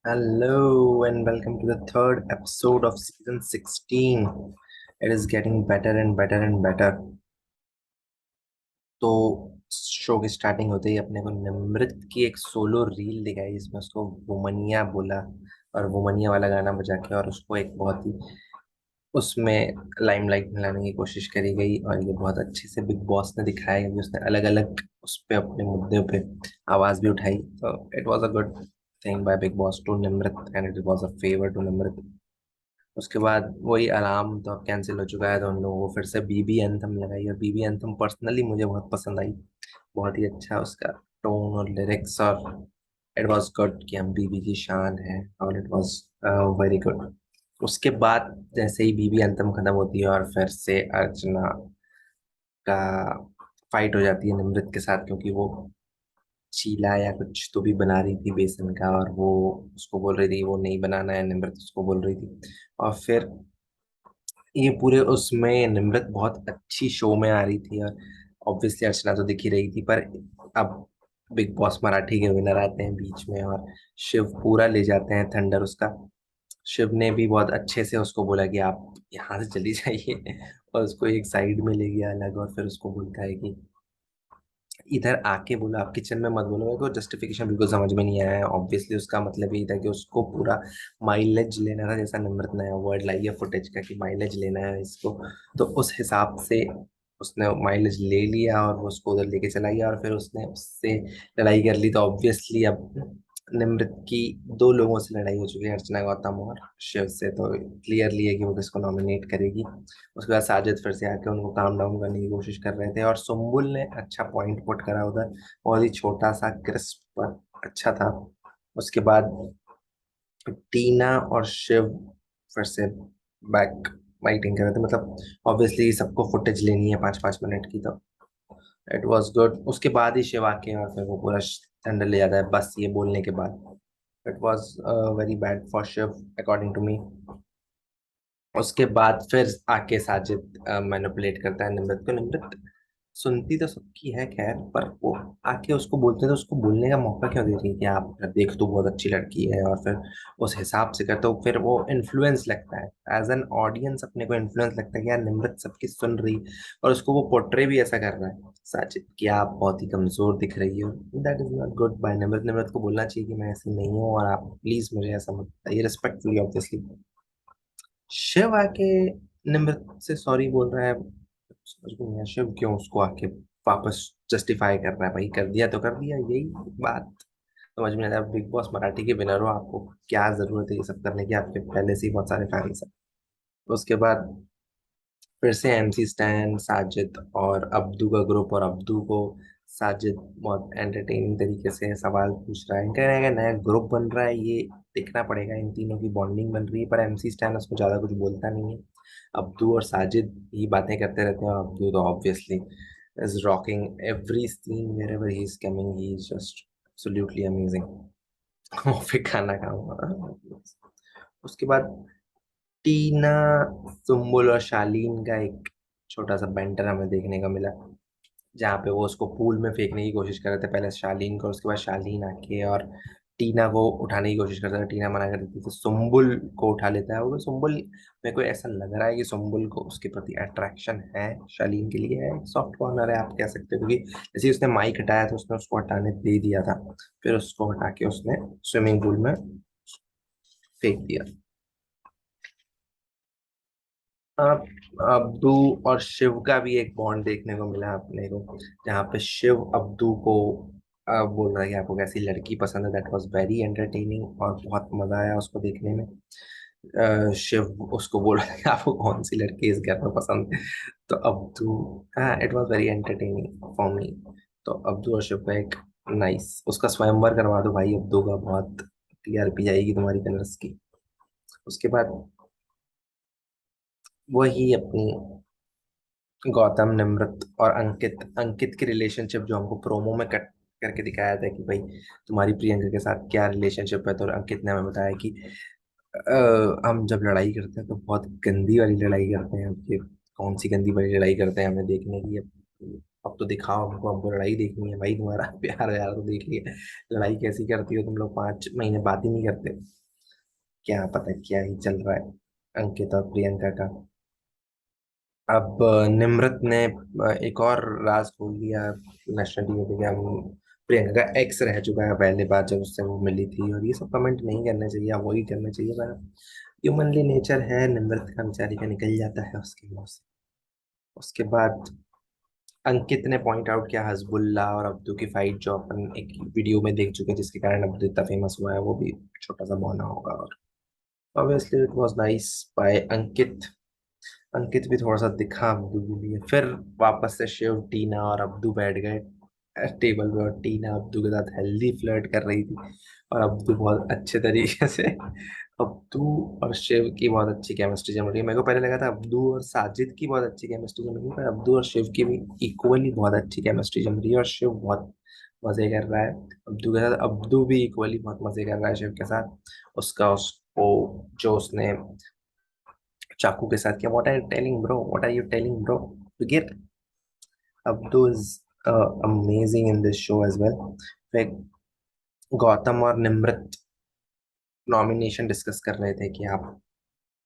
Hello and welcome to the third episode of season 16. It is getting better and better and better. तो show की starting होते ही अपने को निमृत की एक सोलो रील दिखाई जिसमें उसको वुमनिया बोला और वुमनिया वाला गाना बजा के और उसको एक बहुत ही उसमें लाइमलाइट में लाने की कोशिश करी गई और ये बहुत अच्छे से बिग बॉस ने दिखाया क्योंकि उसने अलग अलग उस पे अपने मुद्दे पे आवाज भी उठाई। तो it was a good thing by Bigg Boss to Nimrit and it was a favour to Nimrit. उसके बाद वही आराम तो कैंसिल हो चुका है तो उन लोगों को फिर से बीबी एंथम लगाई और बीबी एंथम पर्सनली मुझे बहुत पसंद आई। बहुत ही अच्छा उसका टोन और लिरिक्स और इट वाज गुड कि हम बीबी की शान है और इट वाज वेरी गुड। उसके बाद जैसे ही बीबी अंतम खत्म होती है और फिर से अर्चना का फाइट हो जाती है निमृत के साथ क्योंकि वो चीला या कुछ तो भी बना रही थी बेसन का और वो उसको बोल रही थी वो नहीं बनाना है, निमृत उसको बोल रही थी। और फिर ये पूरे उसमें निमृत बहुत अच्छी शो में आ रही थी और ऑब्वियसली अर्चना तो दिख ही रही थी पर अब बिग बॉस मराठी के विनर आते हैं बीच में और शिव पूरा ले जाते हैं थंडर उसका। शिव ने भी बहुत अच्छे से उसको बोला कि आप यहाँ से चली जाइए और उसको एक साइड में ले गया अलग और फिर उसको बोलता है कि इधर आके बोला आप किचन में मत बोलो। मेरे को जस्टिफिकेशन बिल्कुल समझ में नहीं आया है। ऑब्वियसली उसका मतलब यही था कि उसको पूरा माइलेज लेना था जैसा निम्रत नया वर्ड लाई है फुटेज का कि माइलेज लेना है इसको। तो उस हिसाब से उसने माइलेज ले लिया और वो उसको उधर लेके चला गया और फिर उसने उससे लड़ाई कर ली। तो ऑब्वियसली अब निम्रत की दो लोगों से लड़ाई हो चुकी है, अर्चना गौतम और शिव से। तो क्लियरली है कि वो किसको नॉमिनेट करेगी। उसके बाद साजिद फिर से आके उनको काम डाउन करने की कोशिश कर रहे थे और सुम्बुल ने अच्छा पॉइंट पुट करा उधर। बहुत ही छोटा सा क्रिस्प पर अच्छा था। उसके बाद टीना और शिव फिर से बैक फाइटिंग कर रहे थे। मतलब ऑब्वियसली सबको फुटेज लेनी है 5-5 मिनट की। तो इट वाज गुड। उसके बाद ही शिव आके और फिर वो पूरा ठंडा ले जाता है बस ये बोलने के बाद। It was very bad for Shiv according to me. उसके बाद फिर आके साजिद मैनिपुलेट करता है निमृत को। निमृत सुनती तो सबकी है खैर पर वो आके उसको बोलते हैं तो उसको बोलने का मौका क्यों दे रही है कि आप देख तो बहुत अच्छी लड़की है और फिर उस हिसाब से करते हो फिर वो इन्फ्लुएंस लगता है। एज एन ऑडियंस अपने को इन्फ्लुएंस लगता है कि यार निमृत सबकी सुन रही और उसको वो पोर्ट्रे भी ऐसा कर रहा है साजिद कि आप बहुत ही कमजोर दिख रही हो। That is not good by Nimrit. Nimrit को बोलना चाहिए कि मैं ऐसी नहीं हूँ और आप प्लीज मुझे ऐसा मत बताइए रिस्पेक्टफुली ऑब्वियसली। शिव आके निमृत से सॉरी बोल रहा है। समझ में नहीं आया शिव क्यों उसको आके वापस जस्टिफाई कर रहा है। भाई कर दिया तो कर दिया यही बात समझ में नहीं आया। बिग बॉस मराठी के विनर हो, आपको क्या जरूरत है ये सब करने की, आपके पहले से ही बहुत सारे फैंस हैं। उसके बाद फिर से एमसी स्टैन साजिद और अब्दू का ग्रुप और अब्दू को साजिद बहुत एंटरटेनिंग तरीके से सवाल पूछ रहा है। इनका नया नया ग्रुप बन रहा है ये देखना पड़ेगा। इन तीनों की बॉन्डिंग बन रही है पर एमसी स्टैन उसको ज्यादा कुछ बोलता नहीं है। अब्दू और साजिद ही बातें करते रहते हैं और अब्दू तो obviously is rocking every scene wherever he is coming. He is just absolutely amazing. और फिर खाना खाऊंगा। उसके बाद टीना सुम्बुल और शालीन का एक छोटा सा बैंटर हमें देखने को मिला जहाँ पे वो उसको पूल में फेंकने की कोशिश कर रहे थे पहले शालीन को। उसके बाद शालीन आके और टीना को उठाने की कोशिश करता है। टीना मना कर देती है तो सुम्बुल को उठा लेता है वो सुम्बुल। मेरे को ऐसा लग रहा है कि सुम्बुल को उसके प्रति अट्रैक्शन है शालीन के लिए। है सॉफ्ट कॉर्नर है आप कह सकते हो क्योंकि जैसे ही उसने माइक हटाया तो उसने उसको हटाने दे दिया था। फिर उसको हटा के उसने स्विमिंग पूल में फेंक दिया। अब अब्दू और शिव का भी एक बॉन्ड देखने को मिला अपने को जहाँ पे शिव अब्दू को बोल रहा है कि आपको कैसी लड़की पसंद है। दैट वाज वेरी एंटरटेनिंग और बहुत मजा आया उसको देखने में। शिव उसको बोल रहा है कि आपको कौन सी लड़की इस घर में पसंद है। तो अब्दू हाँ it was very entertaining for me. तो अब्दू और शिव का एक नाइस उसका स्वयंवर करवा दो भाई अब्दू का। बहुत टीआरपी जाएगी तुम्हारी कलर्स की। उसके बाद वही अपनी गौतम निम्रत और अंकित अंकित की रिलेशनशिप जो हमको प्रोमो में कट करके दिखाया था कि भाई तुम्हारी प्रियंका के साथ क्या रिलेशनशिप है। तो अंकित ने हमें बताया कि हम जब लड़ाई करते हैं तो बहुत गंदी वाली लड़ाई करते हैं। अब ये कौन सी गंदी वाली लड़ाई करते हैं हमें देखने की है। अब तो दिखाओ हमको, हमको लड़ाई देखनी है भाई, तुम्हारा प्यार यार तो देख लिया, लड़ाई कैसी करती हो तुम लोग, 5 महीने बात ही नहीं करते। क्या पता क्या ही चल रहा है अंकित और प्रियंका का। अब निम्रत ने एक और राज खोल दिया नेशनल टीवी पे, क्या प्रियंका का एक्स रह चुका है पहले बार जब उससे वो मिली थी। और ये सब कमेंट नहीं करने चाहिए, अवॉइड करने चाहिए, पर ह्यूमनली नेचर है निम्रत का, बेचारी का निकल जाता है उसके मुंह से। उसके बाद अंकित ने पॉइंट आउट किया हजबुल्ला और अब्दू की फाइट, जो अपन एक वीडियो में देख चुके हैं, जिसके कारण अब्दू इतना फेमस हुआ है, वो भी छोटा सा बौना होगा। और obviously it was nice by Ankit. Ankit भी थोड़ा सा दिखा अब्दू के लिए। फिर वापस से शिव, टीना और अब्दू बैठ गए टेबल पे, और टीना अब्दू के साथ हेल्दी फ्लर्ट कर रही थी, और अब्दू बहुत अच्छे तरीके से, अब्दू और शिव की बहुत अच्छी केमिस्ट्री जम रही है। मेरे को पहले लगा था अब्दू और साजिद की बहुत अच्छी केमिस्ट्री जम रही है, पर अब्दू और शिव की भी इक्वली बहुत अच्छी केमिस्ट्री जम रही है, और शिव बहुत मजे कर रहा है अब्दू के साथ, अब्दू भी इक्वली बहुत मजे कर रहा है शिव के साथ। उसका उसको जो उसने चाकू के साथ किया, what are you telling bro, what are you telling bro, you get. Abdu is amazing in this show as well. फिर गौतम और निम्रत नॉमिनेशन डिस्कस कर रहे थे कि आप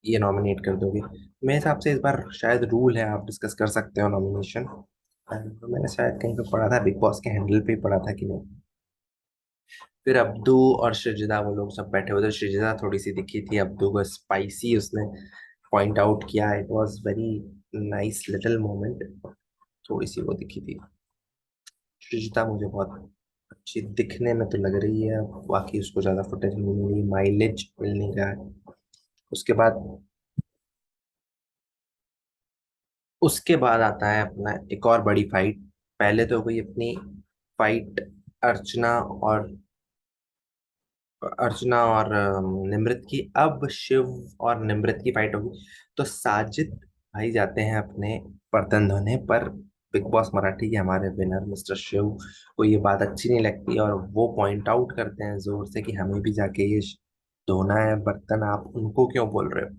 ये नॉमिनेट कर दोगे। मेरे हिसाब से इस बार शायद रूल है, आप डिस्कस कर सकते हो नॉमिनेशन। मैंने शायद कहीं पे पढ़ा था, बिग बॉस के हैंडल पे ही पढ़ा था कि नहीं। फिर अब्दू और सृजिता वो लोग सब बैठे हुए थे, सृजिता थोड़ी सी दिखी थी अब्दू को स्पाइसी, उसने पॉइंट आउट किया, it was very nice little moment, थोड़ी सी वो दिखी थी। सृजिता मुझे बहुत अच्छी दिखने में तो लग रही है, बाकी उसको ज्यादा फुटेज नहीं मिली, माइलेज मिलने का है। उसके बाद उसके बाद आता है अपना एक और बड़ी फाइट। पहले तो हो गई अपनी फाइट अर्चना और निमृत की, अब शिव और निमृत की फाइट होगी। तो साजिद भाई जाते हैं अपने बर्तन धोने, पर बिग बॉस मराठी के हमारे विनर मिस्टर शिव को ये बात अच्छी नहीं लगती, और वो पॉइंट आउट करते हैं जोर से कि हमें भी जाके ये धोना है बर्तन, आप उनको क्यों बोल रहे हो,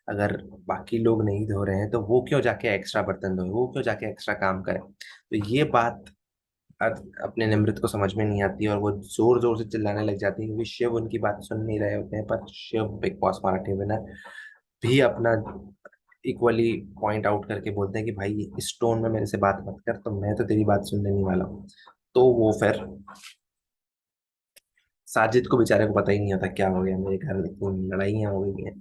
अगर बाकी लोग नहीं धो रहे हैं तो वो क्यों जाके एक्स्ट्रा बर्तन धोए, वो क्यों जाके एक्स्ट्रा काम करे। तो ये बात अपने निमृत को समझ में नहीं आती, और वो जोर जोर से चिल्लाने लग जाती है, क्योंकि शिव उनकी बात सुन नहीं रहे होते हैं। पर Shiv Bigg Boss Marathi winner भी अपना इक्वली पॉइंट आउट करके बोलते हैं कि भाई इस टोन में मेरे से बात मत कर, तो मैं तो तेरी बात सुनने नहीं वाला हूँ। तो वो फिर साजिद को बेचारे को पता ही नहीं होता क्या हो गया, मेरे घर में इतनी लड़ाइयाँ हो गई हैं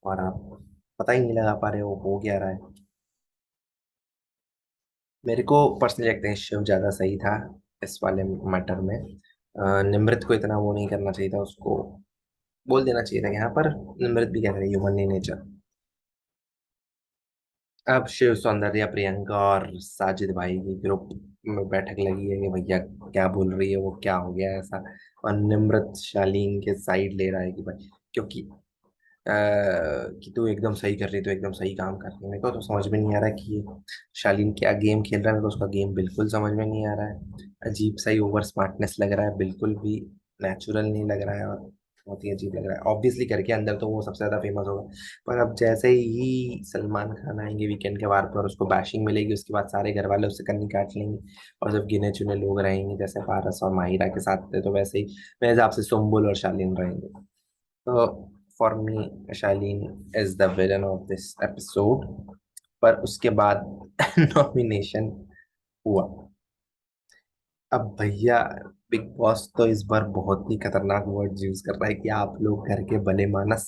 और आप पता ही नहीं लगा पा रहे हो क्या रहा है। मेरे को पर्सनली लगता है शिव ज्यादा सही था इस वाले मैटर में। निमृत को इतना वो नहीं करना चाहिए था, उसको बोल देना चाहिए था कि यहाँ पर निमृत भी क्या करे, ह्यूमन नेचर। अब शिव, सौंदर्या, प्रियंका और साजिद भाई की ग्रुप में बैठक लगी है कि भैया क्या बोल रही है वो, क्या हो गया ऐसा। और निमृत शालीन के साइड ले रहा है कि भाई, क्योंकि कि तू एकदम सही कर रही, तो एकदम सही काम कर रही है। मेरे को तो समझ में नहीं आ रहा कि ये शालीन क्या गेम खेल रहा है, मेरे को उसका गेम बिल्कुल समझ में नहीं आ रहा है। अजीब सा ही ओवर स्मार्टनेस लग रहा है, बिल्कुल भी नेचुरल नहीं लग रहा है, और बहुत ही अजीब लग रहा है। ऑब्वियसली करके अंदर तो वो सबसे ज्यादा फेमस होगा, पर अब जैसे ही सलमान खान आएंगे वीकेंड के वार पर, उसको बैशिंग मिलेगी, उसके बाद सारे घर वाले उससे कन्नी काट लेंगे, और जब गिने चुने लोग रहेंगे जैसे पारस और माहिरा के साथ थे, तो वैसे ही मेरे हिसाब से सुम्बुल और शालीन रहेंगे। तो for me Shalin is the villain of this episode. पर उसके बाद नॉमिनेशन हुआ। अब भैया बिग बॉस तो इस बार बहुत ही खतरनाक वर्ड्स यूज कर रहा है कि आप लोग घर के भले मानस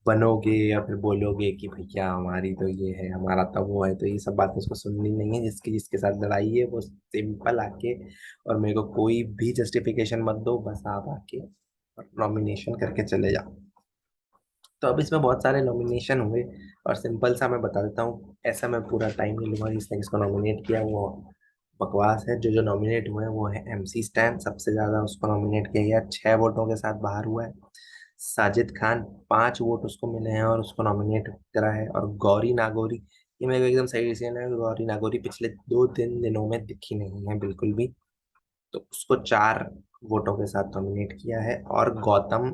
बनोगे, या फिर बोलोगे कि भैया हमारी तो ये है, हमारा तो वो है, तो ये सब बातें उसको सुननी नहीं है। जिसकी जिसके साथ लड़ाई है वो सिंपल आके, और मेरे को कोई भी जस्टिफिकेशन मत दो, बस आप आके नॉमिनेशन करके चले जाओ। तो अब इसमें बहुत सारे नॉमिनेशन हुए, और सिंपल सा मैं बता देता हूँ, ऐसा मैं पूरा टाइम नहीं लूंगा। जिसने किसको नॉमिनेट किया वो बकवास है। जो जो नॉमिनेट हुए हैं वो है MC स्टैन, सबसे ज्यादा उसको नॉमिनेट किया गया, 6 वोटों के साथ बाहर हुआ है। साजिद खान, 5 वोट उसको मिले हैं और उसको नॉमिनेट करा है। और गौरी नागौरी, ये मेरे को एकदम सही डिसीजन है, गौरी नागौरी पिछले 2-3 दिनों में दिखी नहीं है बिल्कुल भी, तो उसको 4 वोटों के साथ नॉमिनेट किया है। और गौतम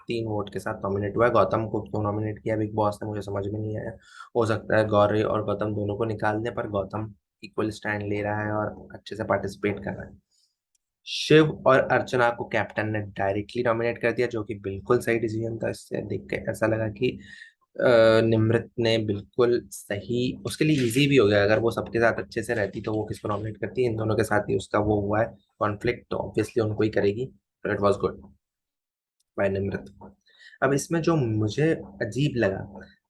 3 वोट के साथ नॉमिनेट हुआ है। गौतम को क्यों नॉमिनेट किया बिग बॉस ने, मुझे समझ में नहीं आया। हो सकता है गौरी और गौतम दोनों को निकाल दें, पर गौतम इक्वल स्टैंड ले रहा है और अच्छे से पार्टिसिपेट कर रहा है। शिव और अर्चना को कैप्टन ने डायरेक्टली नॉमिनेट कर दिया, जो कि बिल्कुल सही डिसीजन था। इससे देख के ऐसा लगा कि निम्रत ने बिल्कुल सही, उसके लिए इजी भी हो गया। अगर वो सबके साथ अच्छे से रहती तो वो किसको नॉमिनेट करती, इन दोनों के साथ ही उसका वो हुआ है कॉन्फ्लिक्ट, तो ऑब्वियसली उनको ही करेगी। तो it was good by Nimrit. अब इसमें जो मुझे अजीब लगा,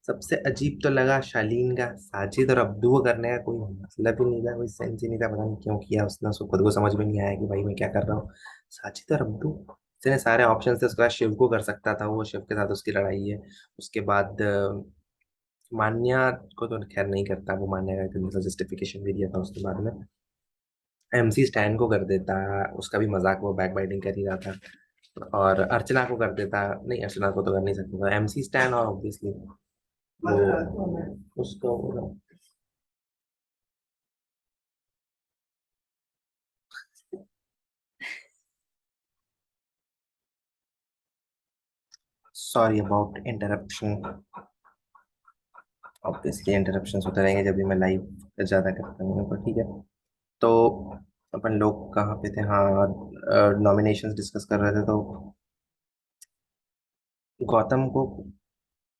सबसे अजीब तो लगा शालीन का। साजिद और अब्दू को करने का कोई मतलब ही नहीं था, कोई सेंस ही नहीं था। पता नहीं क्यों किया उसने, उसको खुद को समझ में नहीं आया कि भाई मैं क्या कर रहा हूँ। साजिद और अब्दू, इतने सारे ऑप्शन थे। उसके बाद शिव को कर सकता था, वो शिव के साथ उसकी लड़ाई है। उसके बाद मान्या को तो खैर नहीं करता, वो मान्या का एक जस्टिफिकेशन भी दिया था उसके बाद में। एमसी स्टैन को कर देता, उसका भी मजाक, वो बैक बाइटिंग कर ही रहा था। और अर्चना को कर देता, नहीं अर्चना को तो कर नहीं सकता था, एमसी स्टैन, और ऑब्वियसली वो उसको। Sorry about interruption, obviously interruptions होते रहेंगे जब भी मैं लाइव ज्यादा करता हूँ, तो ठीक है। तो अपन लोग कहाँ पे थे, हाँ, नॉमिनेशंस डिस्कस कर रहे थे। तो गौतम को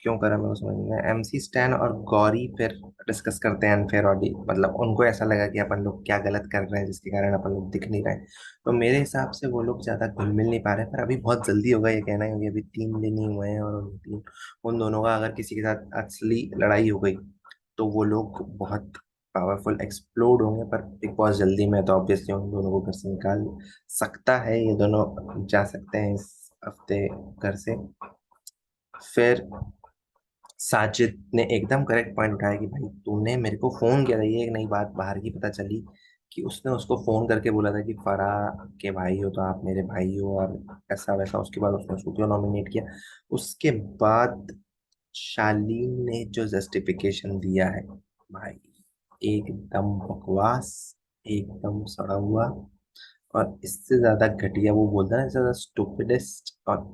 क्यों करा मेरे को समझ नहीं आया। एमसी स्टैन और गौरी फिर डिस्कस करते हैं अनफेयर ऑडी, मतलब उनको ऐसा लगा कि अपन लोग क्या गलत कर रहे हैं जिसके कारण अपन लोग दिख नहीं रहे। तो मेरे हिसाब से वो लोग ज्यादा घुल मिल नहीं पा रहे, पर अभी बहुत जल्दी होगा ये कहना, क्योंकि अभी 3 दिन ही हुए हैं। और उन दोनों का अगर किसी के साथ असली लड़ाई हो गई तो वो लोग बहुत पावरफुल एक्सप्लोड होंगे। पर बिग बॉस जल्दी में है, तो ऑब्वियसली उन दोनों को घर से निकाल सकता है। ये दोनों जा सकते हैं इस हफ्ते घर से। फिर साजिद ने एकदम करेक्ट पॉइंट उठाया कि भाई तूने मेरे को फोन किया था, ये एक नई बात बाहर की पता चली कि उसने उसको फोन करके बोला था कि फराह के भाई हो तो आप मेरे भाई हो, और ऐसा वैसा। उसके बाद उसने उसको क्यों नॉमिनेट किया। उसके बाद शालीन ने जो जस्टिफिकेशन दिया है भाई, एकदम बकवास, एकदम सड़ा हुआ। और इससे ज्यादा घटिया वो बोलता है ना, इससे ज्यादा स्टूपिडेस्ट और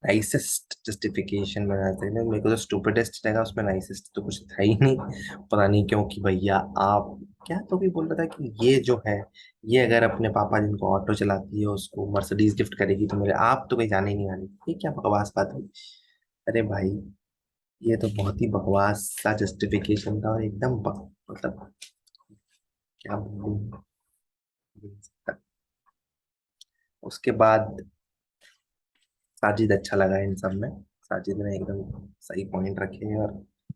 नाइसेस्ट जस्टिफिकेशन बना सकते हैं। मेरे को तो स्टूपिडेस्ट लगा, उसमें नाइसेस्ट तो कुछ था ही नहीं। पता नहीं क्यों कि भैया आप क्या, तो भी बोल रहा था कि ये जो है, ये अगर अपने पापा जिनको ऑटो चलाती है उसको मर्सिडीज गिफ्ट करेगी तो मेरे आप तो कहीं जाने ही नहीं वाली। ये क्या बकवास बात हुई। अरे भाई, ये तो बहुत ही बकवास सा जस्टिफिकेशन था, और एकदम मतलब क्या बोलूं। उसके बाद साजिद अच्छा लगा इन सब में। साजिद ने एकदम सही पॉइंट रखे हैं, और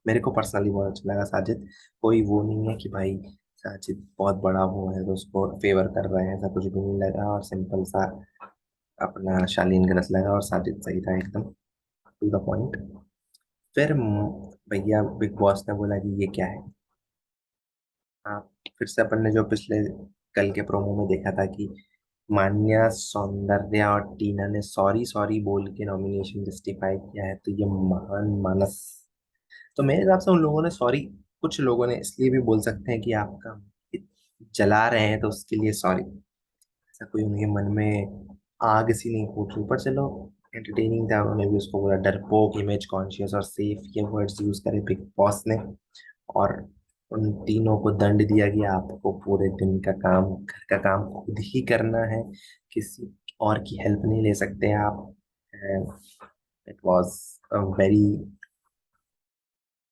मेरे को पर्सनली बहुत अच्छा लगा साजिद। कोई वो नहीं है कि भाई साजिद बहुत बड़ा वो है तो उसको फेवर कर रहे हैं, ऐसा कुछ भी नहीं लगा। और सिंपल सा अपना शालीन गलत लगा, और साजिद सही था एकदम टू द पॉइंट। फिर भैया बिग बॉस ने बोला कि ये क्या है। हाँ, फिर से अपन ने जो पिछले कल के प्रोमो में देखा था कि मान्या, सौंदर्या और टीना ने सॉरी सॉरी बोल के नॉमिनेशन जस्टिफाई किया है, तो ये महान मानस। तो मेरे हिसाब से उन लोगों ने सॉरी, कुछ लोगों ने इसलिए भी बोल सकते हैं कि आपका जला रहे हैं तो उसके लिए सॉरी। ऐसा कोई उनके मन में आग सी नहीं फूट रही, पर चलो एंटरटेनिंग था। उन्होंने भी उसको बोला डरपोक, इमेज कॉन्शियस और सेफ, ये वर्ड्स यूज करे बिग बॉस ने। और उन तीनों को दंड दिया कि आपको पूरे दिन का काम, घर का काम खुद ही करना है, किसी और की हेल्प नहीं ले सकते आप। It was very,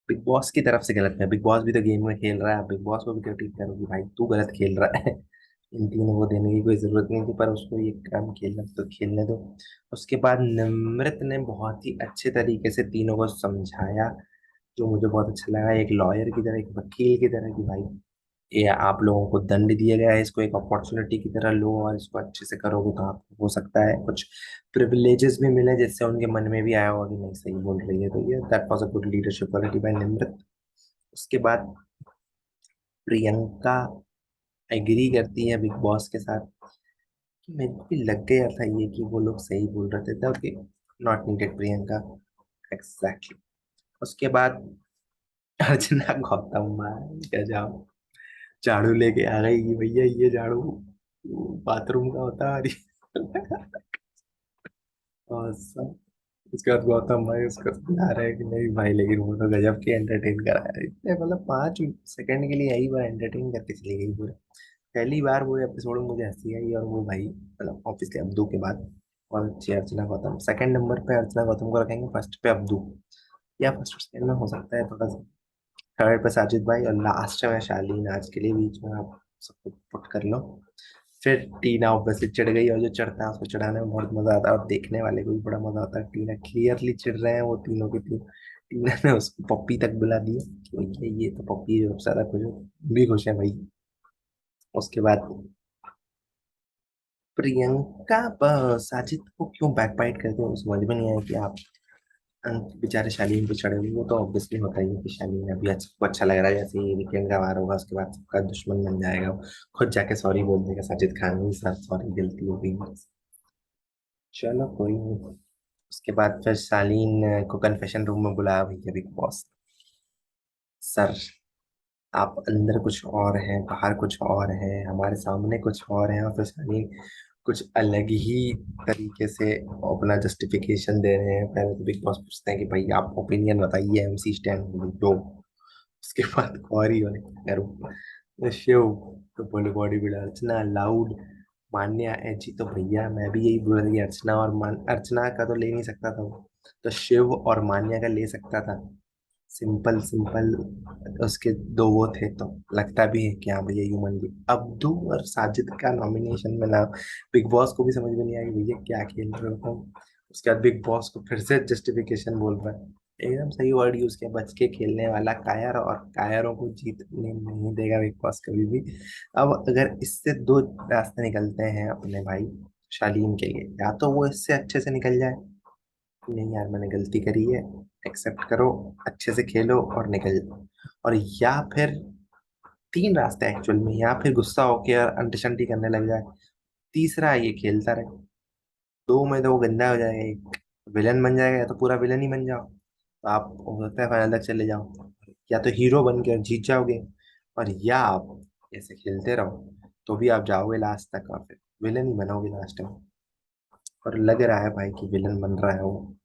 big boss की तरफ से गलत है। बिग बॉस भी तो गेम में खेल रहा है, बिग बॉस को भी क्रिटिक करो कि भाई तू गलत खेल रहा है। इन तीनों को देने की कोई जरूरत नहीं थी, पर उसको ये काम खेलना तो खेलने दो। उसके बाद निमृत ने बहुत ही अच्छे तरीके से तीनों को समझाया, जो मुझे बहुत अच्छा लगा, एक लॉयर की तरह, एक वकील की तरह, कि भाई ये आप लोगों को दंड दिया गया है, इसको एक अपॉर्चुनिटी की तरह लो, और इसको अच्छे से करोगे तो आपको हो सकता है कुछ प्रिविलेजेस भी मिले, जिससे उनके मन में भी आया होगा कि नहीं सही बोल रही है। तो ये that was a good leadership quality by Nimrit. उसके बाद प्रियंका एग्री करती है बिग बॉस के साथ, कि मेरे को भी लग गया था ये कि वो लोग सही बोल रहे थे, तब कि नॉट नीडेड प्रियंका, एग्जैक्टली। उसके बाद अर्चना गौतम भाई क्या जाओ, झाड़ू लेके आ गई कि भैया ये झाड़ू बाथरूम का होता है। और सब उसके बाद गौतम भाई उसको समझा रहे हैं कि नहीं भाई, लेकिन वो तो गजब के एंटरटेन करा है इतने, मतलब 5 सेकंड के लिए यही वो एंटरटेन करके चली गई पूरा। पहली बार वो एपिसोड में मुझे हंसी आई, और वो भाई मतलब ऑब्वियसली अब्दू के बाद और अच्छी अर्चना गौतम, सेकंड नंबर पे अर्चना गौतम को रखेंगे, फर्स्ट पे अब्दू, या फर्स्ट और सेकंड में हो सकता है थोड़ा सा, थर्ड पे साजिद भाई, और लास्ट में शालीन आज के लिए बीच में आप सबको पुट कर लो। फिर टीना ऑब्वियसली चिढ़ गई, और जो चढ़ता है उसको चढ़ाने में बहुत मजा आता है, और देखने वाले को भी बड़ा मजा आता है, टीना क्लियरली चिढ़ रहे हैं वो तीनों के तीन। टीना ने उसको पप्पी तक बुला दिया कि भैया ये तो पप्पी है, सबसे ज्यादा खुश हो, भी खुश है भाई। उसके बाद प्रियंका साजिद को क्यों बैकबाइट करते हैं, वो समझ में नहीं आया कि आप बेचारे शालीन पे चढ़े हुए, वो तो ऑब्वियसली होता ही है कि शालीन अभी सबको अच्छा लग रहा है, जैसे ही वीकेंड का वार होगा उसके बाद सबका दुश्मन बन जाएगा वो, खुद जाके सॉरी बोल देगा साजिद खान भी, सर सॉरी गलती हो गई। चलो कोई नहीं। उसके बाद फिर शालीन को कन्फेशन रूम में बुलाया भैया बिग बॉस, सर आप अंदर कुछ और हैं, बाहर कुछ और है, हमारे सामने कुछ और है, और फिर शालीन कुछ अलग ही तरीके से अपना जस्टिफिकेशन दे रहे हैं। पहले तो बिग बॉस पूछते हैं कि भाई आप ओपिनियन बताइए, एमसी स्टैंड दो। उसके बाद गौरी होने करूँ शिव, तो बोले बॉडी बिल्डर अर्चना लाउड, मान्या एजी, तो भैया मैं भी यही बोल रही, अर्चना और अर्चना का तो ले नहीं सकता था वो, तो शिव और मान्या का ले सकता था। सिंपल सिंपल उसके दो वो थे, तो लगता भी है कि हाँ भैया ह्यूमन भी। अब्दू और साजिद का नॉमिनेशन में ना, बिग बॉस को भी समझ में नहीं आया कि भैया क्या खेल रहे हो तुम। उसके बाद बिग बॉस को फिर से जस्टिफिकेशन बोल रहा है, एकदम सही वर्ड यूज किया, बच के खेलने वाला कायर, और कायरों को जीतने नहीं देगा बिग बॉस कभी भी। अब अगर इससे दो रास्ते निकलते हैं अपने भाई शालीन के लिए, या तो वो इससे अच्छे से निकल जाए, नहीं यार मैंने गलती करी है, एक्सेप्ट करो, अच्छे से खेलो और निकल जाओ, और या फिर तीन रास्ते एक्चुअल में, या फिर गुस्सा होके और अंट शंटी करने लग जाए, तीसरा ये खेलता रहे। दो में तो वो गंदा हो जाएगा, एक विलन बन जाएगा, या तो पूरा विलन ही बन जाओ, तो आप हो सकता है फाइनल तक चले जाओ, या तो हीरो बन के और जीत जाओगे, और या आप ऐसे खेलते रहो तो भी आप जाओगे लास्ट तक, और फिर विलन ही बनोगे लास्ट में। और लग रहा है भाई कि विलन बन रहा है वो,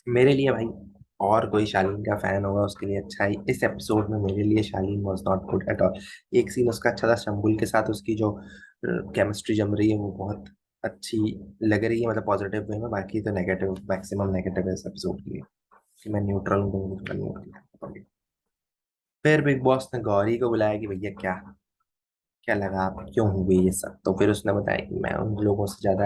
मेरे लिए भाई। और कोई शालीन का फैन होगा उसके लिए अच्छा ही, इस एपिसोड में मेरे लिए Shalin was not good at all. एक सीन उसका अच्छा था, शंबुल के साथ उसकी जो केमिस्ट्री जम रही है वो बहुत अच्छी लग रही है, मतलब पॉजिटिव वे में, बाकी तो नेगेटिव, मैक्सिमम नेगेटिव है इस एपिसोड के लिए, कि मैं न्यूट्रल हूँ तो मुझे न्यूट्रल। फिर बिग बॉस ने गौरी को बुलाया कि भैया क्या क्या लगा, आप क्यों हुए ये सब, तो फिर उसने बताया कि मैं उन लोगों से ज़्यादा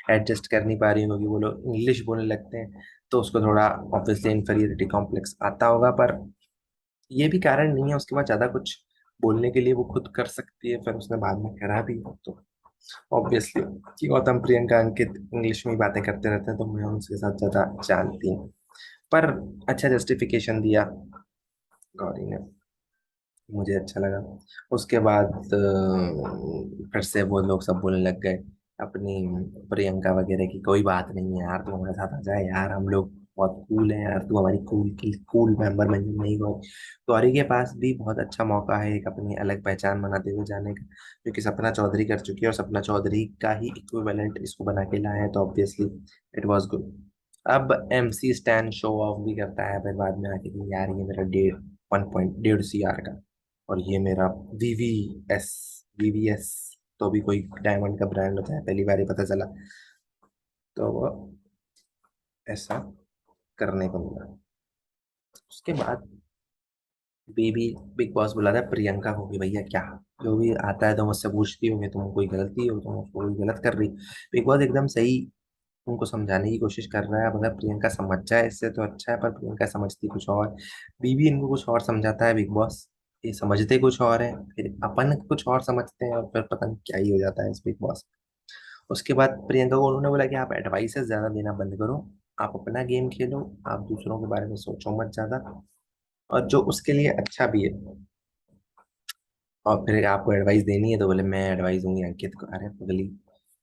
एडजस्ट कर नहीं पा रही हूँ, क्योंकि वो लोग इंग्लिश बोलने लगते हैं, तो उसको थोड़ा ऑब्वियसली इन्फीरियरिटी कॉम्प्लेक्स आता होगा, पर ये भी कारण नहीं है उसके बाद ज़्यादा कुछ बोलने के लिए, वो खुद कर सकती है, फिर उसने बाद में करा भी, तो ऑब्वियसली कि गौतम प्रियंका अंकित इंग्लिश में ही बातें करते रहते हैं, तो मैं उनके साथ ज़्यादा जानती हूँ, पर अच्छा जस्टिफिकेशन दिया गौरी ने, मुझे अच्छा लगा। उसके बाद फिर से वो लोग सब बोलने लग गए अपनी प्रियंका वगैरह की, कोई बात नहीं है यार, तू हमारे साथ आ जाए यार, हम लोग बहुत कूल है यार, तू हमारी कूल की कूल मेंबर बन जाए। नहीं गौरी, गौरी के पास भी बहुत अच्छा मौका है एक अपनी अलग पहचान बनाते हुए जाने का, क्योंकि सपना चौधरी कर चुकी है, और सपना चौधरी का ही इक्विवेलेंट इसको बना के लाया है, तो ऑब्वियसली इट वाज गुड। अब एमसी स्टैन शो ऑफ भी करता है फिर बाद में आके कि यार ये मेरा 1.5 CR का, और ये मेरा वीवीएस, वीवीएस तो भी कोई डायमंड का ब्रांड होता है, पहली बार ही पता चला, तो वो ऐसा करने को मिला। उसके बाद बेबी बिग बॉस बुलाता है प्रियंका को कि भैया क्या, जो भी आता है तो मुझसे पूछती होगी, तुम कोई गलती हो, तुम कोई गलत कर रही। बिग बॉस एकदम सही उनको समझाने की कोशिश कर रहा है, अब अगर प्रियंका समझ जाए इससे तो अच्छा है, पर प्रियंका समझती कुछ और, बीबी इनको कुछ और समझाता है बिग बॉस, ये समझते कुछ और है, फिर अपन कुछ और समझते हैं, और फिर पता नहीं क्या ही हो जाता है इस बिग बॉस। उसके बाद प्रियंका को उन्होंने बोला कि आप एडवाइसेस ज्यादा देना बंद करो, आप अपना गेम खेलो, आप दूसरों के बारे में सोचो मत ज्यादा, और जो उसके लिए अच्छा भी है। और फिर आपको एडवाइस देनी है तो बोले मैं एडवाइस दूंगी अंकित को, अरे पगली,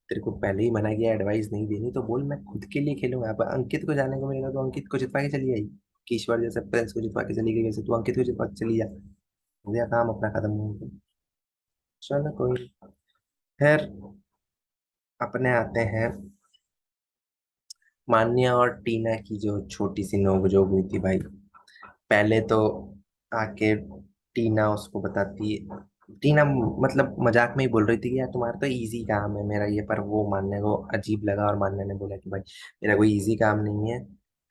तेरे को पहले ही मना किया एडवाइस नहीं देनी, तो बोल मैं खुद के लिए खेलूंगा। अब अंकित को जाने को मिलेगा तो अंकित को जितवा के चली आई, कि ईश्वर जैसे प्रिंस को जितवा के चली गई, वैसे तू अंकित को जितवा के चली जा, हो गया काम अपना खत्म हो गया। चलो कोई नहीं। फिर अपने आते हैं मान्या और टीना की जो छोटी सी नोकझोंक हुई थी भाई। पहले तो आके टीना उसको बताती, टीना मतलब मजाक में ही बोल रही थी कि यार तुम्हारा तो इजी काम है मेरा ये, पर वो मानने को अजीब लगा और मानने ने बोला कि भाई मेरा कोई इजी काम नहीं है,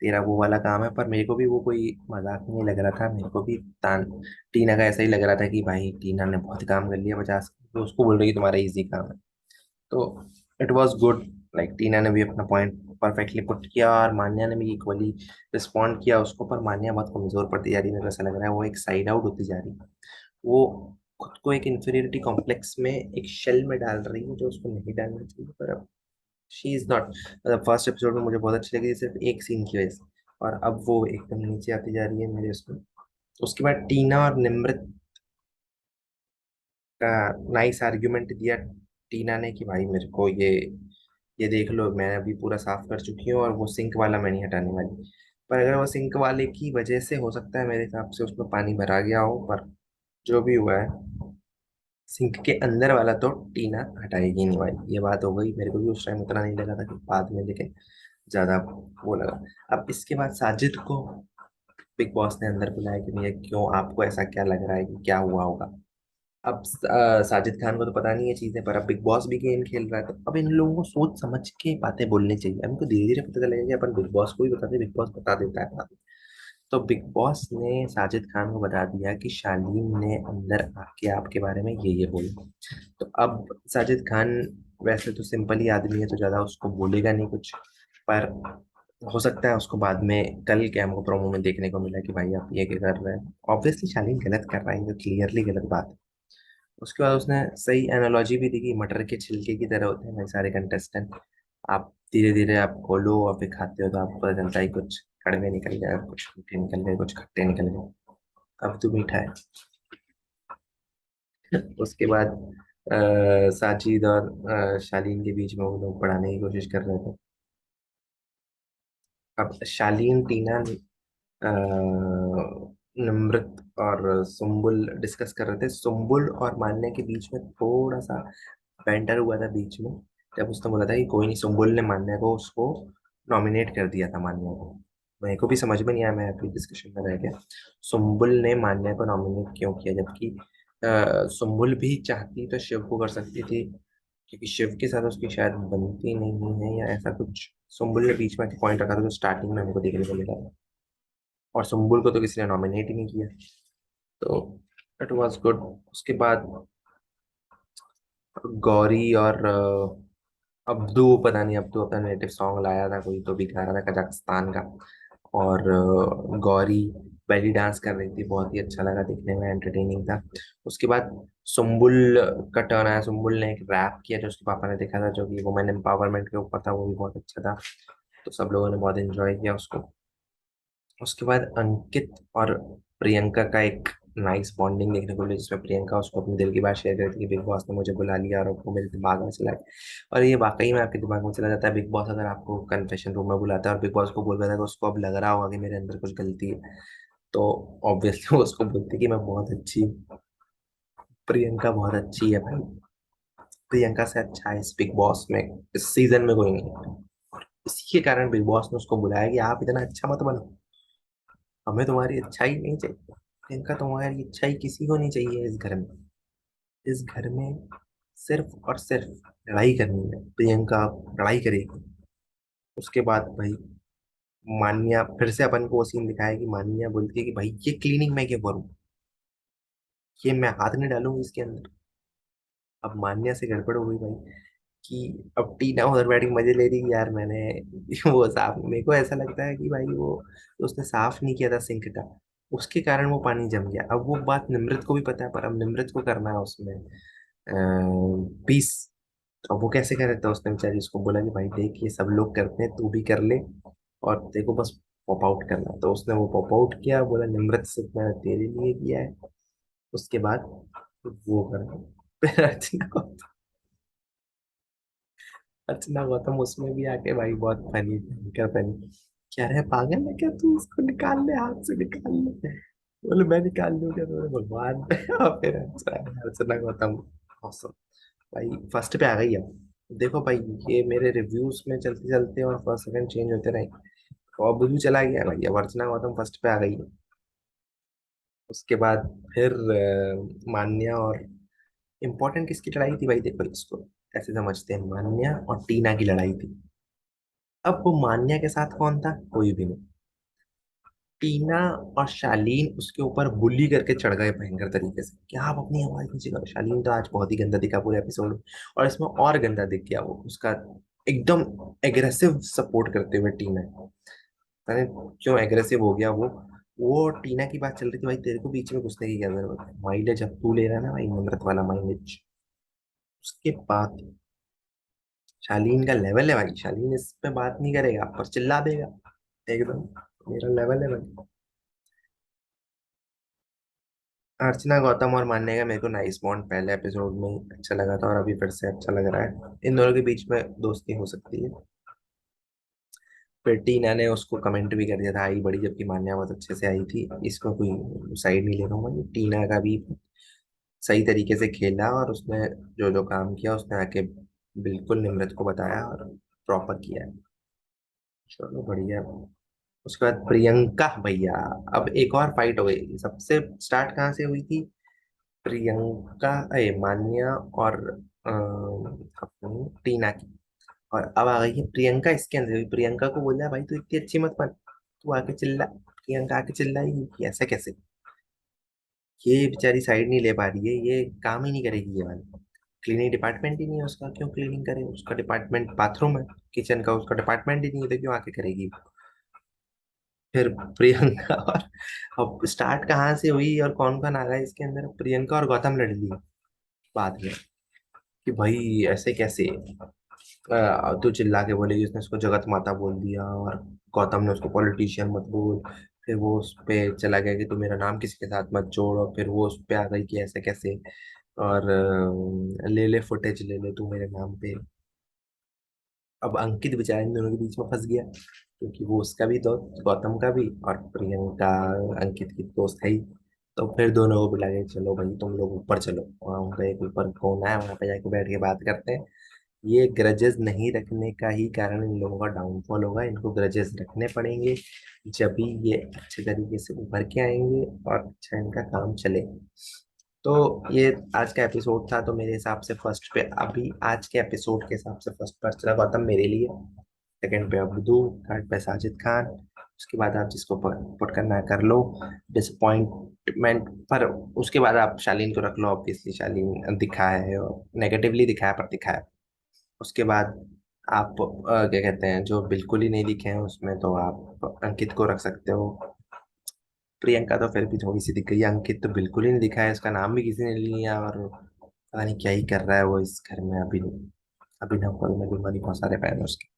तेरा वो वाला काम है। पर मेरे को भी वो कोई मजाक नहीं लग रहा था, मेरे को भी तान टीना का ऐसा ही लग रहा था कि भाई टीना ने बहुत काम कर लिया 50, तो उसको बोल रही है तुम्हारा इजी काम है। तो इट वॉज गुड, लाइक टीना ने भी अपना पॉइंट परफेक्टली पुट किया और मान्या ने भी इक्वली रिस्पॉन्ड किया उसको। पर मान्या बहुत कमजोर पड़ती जा रही है, मेरे को ऐसा लग रहा है वो एक साइड आउट होती जा रही है। वो खुद को एक इंफीरियरिटी कॉम्प्लेक्स में एक शेल में डाल रही है जो उसको नहीं डालना चाहिए। पर अब शी इज नॉट, मतलब फर्स्ट एपिसोड में मुझे बहुत अच्छी लगी सिर्फ एक सीन की वजह से, और अब वो एकदम नीचे आती जा रही है मेरे उसमें। उसके बाद टीना और निम्रत का नाइस आर्ग्यूमेंट दिया टीना ने कि भाई मेरे को ये देख लो मैं अभी पूरा साफ कर चुकी हूँ और वो सिंक वाला मैं नहीं हटाने वाली। पर अगर वो सिंक वाले की वजह से हो सकता है मेरे हिसाब से उसमें पानी भरा गया हो, पर जो भी हुआ है सिंक के अंदर वाला तो टीना हटाएगी नहीं भाई, ये बात हो गई। मेरे को भी उस टाइम उतना नहीं लगा था कि बाद में, लेकिन ज्यादा वो लगा। अब इसके बाद साजिद को बिग बॉस ने अंदर बुलाया कि भैया क्यों, आपको ऐसा क्या लग रहा है कि क्या हुआ होगा। अब साजिद खान को तो पता नहीं है चीजें, पर अब बिग बॉस भी गेम खेल रहा है, तो अब इन लोगों को सोच समझ के बातें बोलनी चाहिए। अब इनको धीरे धीरे पता चलेगा कि अपन बिग बॉस को भी बताते, बिग बॉस बता देता है बाद में। तो बिग बॉस ने साजिद खान को बता दिया कि शालीन ने अंदर आके आपके बारे में ये बोला। तो अब साजिद खान वैसे तो सिंपल ही आदमी है, तो ज्यादा उसको बोलेगा नहीं कुछ, पर हो सकता है उसको बाद में कल के हमको प्रोमो में देखने को मिला कि भाई आप ये क्या कर रहे हैं। ऑब्वियसली शालीन गलत कर रहा है, ये क्लियरली गलत बात है। उसके बाद उसने सही एनालॉजी भी दी कि मटर के छिलके की तरह होते हैं भाई सारे कंटेस्टेंट। आप धीरे धीरे आप खोलो और फिर खाते हो तो आपको पता चलता है कुछ कड़वे निकल गए, कुछ मीठे निकल गए, कुछ खट्टे निकल गए। अब तो मीठा है। उसके बाद साजिद और शालीन के बीच में वो लोग पढ़ाने की कोशिश कर रहे थे। अब शालीन टीना अ, नम्रत और सुम्बुल डिस्कस कर रहे थे। सुम्बुल और मान्या के बीच में थोड़ा सा बैंटर हुआ था बीच में, जब उसने बोला था कि कोई नहीं, सुम्बुल ने मान्या को उसको नॉमिनेट कर दिया था मान्या को। मेरे को भी समझ में नहीं आया, मैं अभी डिस्कशन में रह गया सुम्बुल ने मान्या को नॉमिनेट क्यों किया, जबकि सुम्बुल भी चाहती तो शिव को कर सकती थी, क्योंकि शिव के साथ उसकी शायद बनती नहीं है या ऐसा कुछ। सुम्बुल ने बीच में पॉइंट रखा था जो स्टार्टिंग में हमको देखने को मिला था, और सुम्बुल को तो किसी ने नॉमिनेट ही नहीं किया। तो इट वाज गुड। उसके बाद गौरी और अब्दू, पता नहीं अब्दू अपना नेटिव सॉन्ग लाया था कोई तो भी गा रहा था कजाकिस्तान का, और गौरी बेली डांस कर रही थी, बहुत ही अच्छा लगा देखने में, एंटरटेनिंग था। उसके बाद सुम्बुल का टर्न आया, सुम्बुल ने एक रैप किया जो उसके पापा ने देखा था, जो कि वुमेन एम्पावरमेंट के ऊपर था, वो भी बहुत अच्छा था। तो सब लोगों ने बहुत एंजॉय किया उसको। उसके बाद अंकित और प्रियंका का एक नाइस बॉन्डिंग देखने को मिली, जिसमें प्रियंका उसको अपने दिल की बात शेयर करती है कि बिग बॉस ने मुझे बुला लिया और वो मेरे दिमाग में चला गया। और ये वाकई में आपके दिमाग में चला जाता है, बिग बॉस अगर आपको कन्फेशन रूम में बुलाता है और बिग बॉस को बोल रहा था कि उसको अब लग रहा होगा कि मेरे अंदर कुछ गलती है, तो ऑब्वियसली वो उसको बोलती है कि मैं बहुत अच्छी हूँ। प्रियंका बहुत अच्छी है भाई, प्रियंका से अच्छा है इस बिग बॉस में, इस सीजन में कोई नहीं है। इसी के कारण बिग बॉस ने उसको बुलाया कि आप इतना अच्छा मत बनो, हमें तुम्हारी अच्छाई नहीं चाहिए। प्रियंका, तुम्हारी अच्छाई किसी को नहीं चाहिए इस घर में। इस घर में सिर्फ और सिर्फ लड़ाई करनी है, प्रियंका लड़ाई करेगी। उसके बाद भाई मान्या, फिर से अपन को वो सीन दिखाया कि मान्या बोलती है कि भाई ये क्लीनिंग मैं क्यों करूँ, ये मैं हाथ नहीं डालूंगी इसके अंदर। अब मान्या से गड़बड़ हो गई भाई, कि अब टीना उधर बैठ के मजे ले रही कि यार मैंने वो साफ, मेरे को ऐसा लगता है कि भाई वो उसने साफ नहीं किया था सिंक का, उसके कारण वो पानी जम गया। अब वो बात निमृत को भी पता है, पर अब निमृत को करना है उसमें पीस। अब वो कैसे करे, तो उसने बेचारी उसको बोला कि भाई देख ये सब लोग करते हैं तू भी कर ले, और देखो बस पॉप आउट करना है। तो उसने वो पॉप आउट किया, बोला निमृत सिर्फ मैंने तेरे लिए किया है। उसके बाद वो कर फिर अर्चना गौतम उसमें भी आके भाई बहुत फनी, क्या फनी, क्या रहे पागल है क्या तू, उसको निकाल ले हाथ से निकाल ले। बोले मैं निकाल लूं क्या, तो भगवान। और फिर अर्चना अर्चना गौतम awesome। भाई फर्स्ट पे आ गई है। देखो भाई, ये मेरे रिव्यूज में चलते चलते और फर्स्ट सेकंड चेंज होते रहे, तो अब भी चला गया भाई। अब अर्चना गौतम फर्स्ट पे आ गई है। उसके बाद फिर मान्या और इम्पोर्टेंट किसकी लड़ाई थी भाई? देखो इसको ऐसे समझते हैं, मान्या और टीना की लड़ाई थी। अब वो मान्या के साथ कौन था? कोई भी नहीं। टीना और शालीन उसके ऊपर बुली करके चढ़ गए भयंकर तरीके से, क्या आप अपनी आवाज नीचे करो। शालीन तो आज बहुत ही गंदा दिखा पूरे एपिसोड में, और इसमें और गंदा दिख गया वो उसका, एकदम एग्रेसिव सपोर्ट करते हुए टीना। पता नहीं क्यों एग्रेसिव हो गया वो टीना की बात चल रही थी भाई, तेरे को बीच में घुसने की क्या जरूरत है? माइलेज अब तू ले रहा है ना भाई, नम्रत वाला माइलेज। उसके बाद शालीन का लेवल है भाई, शालीन इस पे बात नहीं करेगा पर चिल्ला देगा एकदम। मेरा लेवल है भाई। अर्चना गौतम और मान्य का मेरे को नाइस बॉन्ड पहले एपिसोड में ही अच्छा लगा था, और अभी फिर से अच्छा लग रहा है। इन दोनों के बीच में दोस्ती हो सकती है। फिर टीना ने उसको कमेंट भी कर दिया था आई बड़ी, जबकि मान्या बहुत अच्छे से आई थी। इसको कोई साइड नहीं ले रहा हूँ मैं, टीना का भी सही तरीके से खेला, और उसने जो जो काम किया उसने आके बिल्कुल निम्रत को बताया और प्रॉपर किया है। चलो बढ़िया। उसके बाद प्रियंका भैया, अब एक और फाइट हो गई। सबसे स्टार्ट कहाँ से हुई थी? प्रियंका, मान्या और अपनी टीना की। और अब आ गई है प्रियंका इसके अंदर। प्रियंका को बोला भाई तू इतनी अच्छी मत बन, तू आके चिल्ला। प्रियंका आके चिल्लाएगी कि ऐसा कैसे? ये बेचारी साइड नहीं ले पा रही है, ये काम ही नहीं करेगी ये वाला। क्लीनिंग डिपार्टमेंट ही नहीं है उसका, क्यों क्लीनिंग करे? उसका डिपार्टमेंट बाथरूम है, किचन का उसका डिपार्टमेंट ही नहीं है, तो क्यों आके करेगी? फिर प्रियंका और, अब स्टार्ट कहाँ से हुई और कौन कौन आ गया इसके अंदर? प्रियंका और गौतम लड़ ली बाद में, कि भाई ऐसे कैसे? तू चिल्ला के बोलेगी, उसने उसको जगत माता बोल दिया, और गौतम ने उसको पॉलिटिशियन मत बोल। फिर वो उस पे चला गया कि तू मेरा नाम किसी के साथ मत जोड़, और फिर वो उस पे आ गई कि ऐसे कैसे, और ले ले फुटेज ले ले तू मेरे नाम पे। अब अंकित बेचारा इन दोनों के बीच में फंस गया, क्योंकि वो उसका भी दोस्त, गौतम का भी, और प्रियंका अंकित की दोस्त है ही। तो फिर दोनों को बुला के चलो भाई तुम लोग ऊपर चलो, वहाँ उनका एक ऊपर कोना है, वहां पे जाके बैठ के बात करते हैं। ये ग्रजेस नहीं रखने का ही कारण इन लोगों का डाउनफॉल होगा। इनको ग्रजेस रखने पड़ेंगे, जब भी ये अच्छे तरीके से उभर के आएंगे और अच्छा इनका काम चले। तो ये आज का एपिसोड था, तो मेरे हिसाब से फर्स्ट पे, अभी आज के एपिसोड के हिसाब से फर्स्ट पर चला गौतम मेरे लिए, सेकंड पे अब्दू, थर्ड पे साजिद खान। उसके बाद आप जिसको पुट करना है कर लो। डिसअपॉइंटमेंट पर उसके बाद आप शालीन को रख लो, ऑब्वियसली शालीन दिखा है और नेगेटिवली दिखाया पर दिखा है। उसके बाद आप क्या कहते हैं, जो बिल्कुल ही नहीं दिखे हैं उसमें, तो आप अंकित को रख सकते हो। प्रियंका तो फिर भी थोड़ी सी दिख गई है, अंकित तो बिल्कुल ही नहीं दिखा है, उसका नाम भी किसी ने नहीं लिया, और पता नहीं क्या ही कर रहा है वो इस घर में। अभी अभिनव को मैं दूंगा नहीं, बहुत सारे फैन है उसके।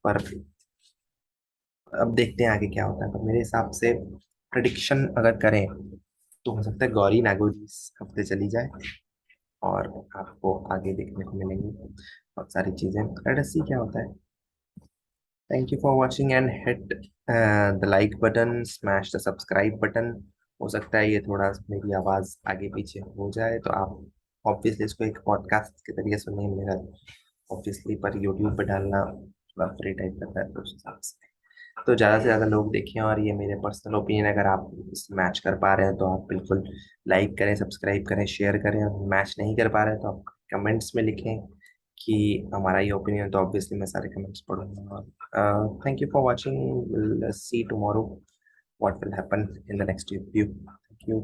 पर अब देखते हैं आगे क्या होता है। पर मेरे हिसाब से प्रडिक्शन अगर करें, तो हो सकता है गौरी नागौरी इस हफ्ते चली जाए, और आपको आगे देखने को मिलेंगी बहुत सारी चीजें। लेट अस सी क्या होता है। Thank you for watching and hit the like button, smash the subscribe button. हो सकता है ये थोड़ा मेरी आवाज़ आगे पीछे हो जाए, तो आप ऑब्वियसली इसको एक पॉडकास्ट के तरीके सुनिए मेरा, ऑब्वियसली। पर यूट्यूब पे डालना थोड़ा फ्री टाइप रहता है, तो उस हिसाब से तो ज़्यादा से ज़्यादा लोग देखें। और ये मेरे पर्सनल ओपिनियन, अगर आप मैच कर पा रहे हैं तो आप बिल्कुल लाइक करें, सब्सक्राइब करें, शेयर करें। और मैच नहीं कर पा रहे हैं तो आप कमेंट्स में लिखें कि हमारा ये ओपिनियन, तो ऑब्वियसली मैं सारे कमेंट्स पढ़ूंगा। और thank you for watching, will see tomorrow what will happen in the next view. Thank you.